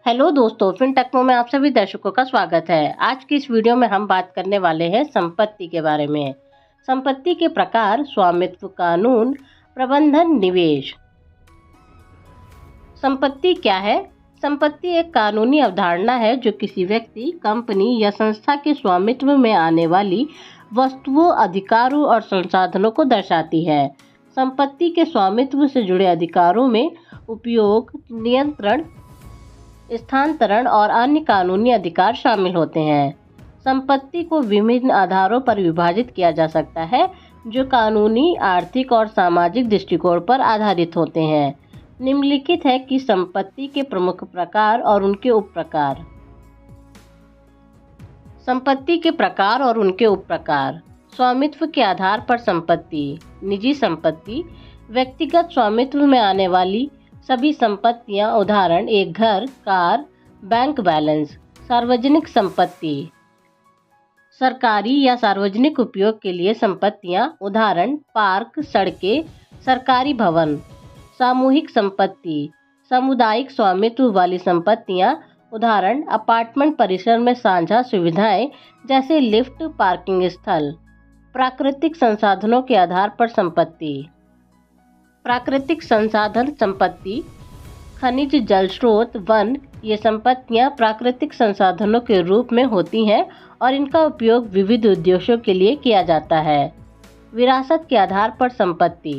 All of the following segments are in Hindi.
हेलो दोस्तों, फिनटेक्नो में आप सभी दर्शकों का स्वागत है। आज की इस वीडियो में हम बात करने वाले हैं संपत्ति के बारे में। संपत्ति के प्रकार, स्वामित्व कानून, प्रबंधन, निवेश। संपत्ति क्या है? संपत्ति एक कानूनी अवधारणा है जो किसी व्यक्ति, कंपनी या संस्था के स्वामित्व में आने वाली वस्तुओं, अधिकारों और संसाधनों को दर्शाती है। संपत्ति के स्वामित्व से जुड़े अधिकारों में उपयोग, नियंत्रण, स्थानांतरण और अन्य कानूनी अधिकार शामिल होते हैं। संपत्ति को विभिन्न आधारों पर विभाजित किया जा सकता है जो कानूनी, आर्थिक और सामाजिक दृष्टिकोण पर आधारित होते हैं। निम्नलिखित है कि संपत्ति के प्रमुख प्रकार और उनके उपप्रकार। संपत्ति के प्रकार और उनके उपप्रकार। स्वामित्व के आधार पर संपत्ति। निजी संपत्ति, व्यक्तिगत स्वामित्व में आने वाली सभी संपत्तियां, उदाहरण एक घर, कार, बैंक बैलेंस। सार्वजनिक संपत्ति, सरकारी या सार्वजनिक उपयोग के लिए संपत्तियां, उदाहरण पार्क, सड़कें, सरकारी भवन। सामूहिक संपत्ति, सामुदायिक स्वामित्व वाली संपत्तियां, उदाहरण अपार्टमेंट परिसर में साझा सुविधाएं जैसे लिफ्ट, पार्किंग स्थल। प्राकृतिक संसाधनों के आधार पर संपत्ति। प्राकृतिक संसाधन संपत्ति, खनिज, जल स्रोत, वन। ये संपत्तियां प्राकृतिक संसाधनों के रूप में होती हैं और इनका उपयोग विविध उद्देश्यों के लिए किया जाता है। विरासत के आधार पर संपत्ति।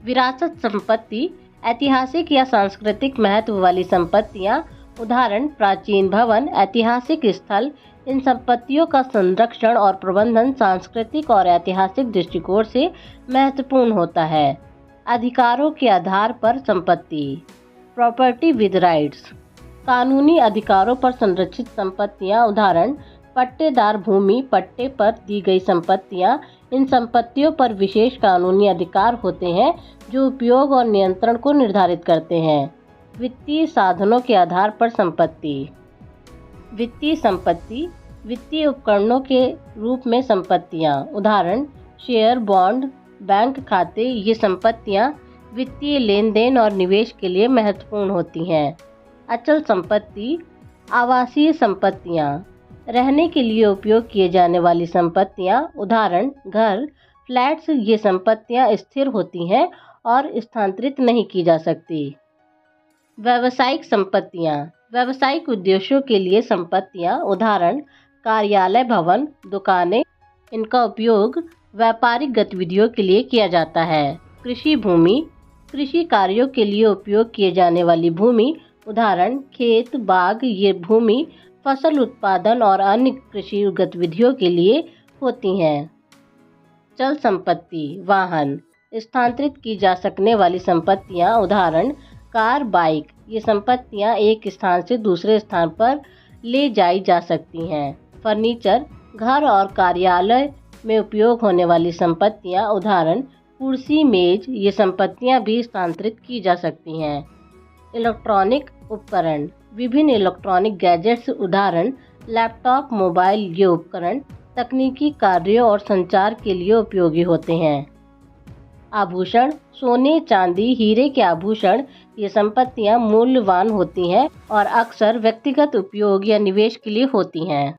विरासत संपत्ति, ऐतिहासिक या सांस्कृतिक महत्व वाली संपत्तियां, उदाहरण प्राचीन भवन, ऐतिहासिक स्थल। इन संपत्तियों का संरक्षण और प्रबंधन सांस्कृतिक और ऐतिहासिक दृष्टिकोण से महत्वपूर्ण होता है। अधिकारों के आधार पर संपत्ति। प्रॉपर्टी विद राइट्स, कानूनी अधिकारों पर संरक्षित संपत्तियां, उदाहरण पट्टेदार भूमि, पट्टे पर दी गई संपत्तियां। इन संपत्तियों पर विशेष कानूनी अधिकार होते हैं जो उपयोग और नियंत्रण को निर्धारित करते हैं। वित्तीय साधनों के आधार पर संपत्ति। वित्तीय संपत्ति, वित्तीय उपकरणों के रूप में संपत्तियां, उदाहरण शेयर, बॉन्ड, बैंक खाते। ये संपत्तियां वित्तीय लेन देन और निवेश के लिए महत्वपूर्ण होती हैं। अचल संपत्ति, आवासीय संपत्तियां, रहने के लिए उपयोग किए जाने वाली संपत्तियां, उदाहरण घर, फ्लैट्स। ये संपत्तियां स्थिर होती हैं और स्थानांतरित नहीं की जा सकती। व्यावसायिक संपत्तियां, व्यावसायिक उद्देश्यों के लिए संपत्तियां, उदाहरण कार्यालय भवन, दुकानें। इनका उपयोग व्यापारिक गतिविधियों के लिए किया जाता है। कृषि भूमि, कृषि कार्यों के लिए उपयोग किए जाने वाली भूमि, उदाहरण खेत, बाग। ये भूमि फसल उत्पादन और अन्य कृषि गतिविधियों के लिए होती हैं। चल संपत्ति, वाहन, स्थानांतरित की जा सकने वाली संपत्तियां, उदाहरण कार, बाइक। ये संपत्तियां एक स्थान से दूसरे स्थान पर ले जाई जा सकती हैं। फर्नीचर, घर और कार्यालय में उपयोग होने वाली संपत्तियां, उदाहरण कुर्सी, मेज। ये संपत्तियां भी स्थानांतरित की जा सकती हैं। इलेक्ट्रॉनिक उपकरण, विभिन्न इलेक्ट्रॉनिक गैजेट्स, उदाहरण लैपटॉप, मोबाइल। ये उपकरण तकनीकी कार्यों और संचार के लिए उपयोगी होते हैं। आभूषण, सोने, चांदी, हीरे के आभूषण। ये संपत्तियां मूल्यवान होती हैं और अक्सर व्यक्तिगत उपयोग या निवेश के लिए होती हैं।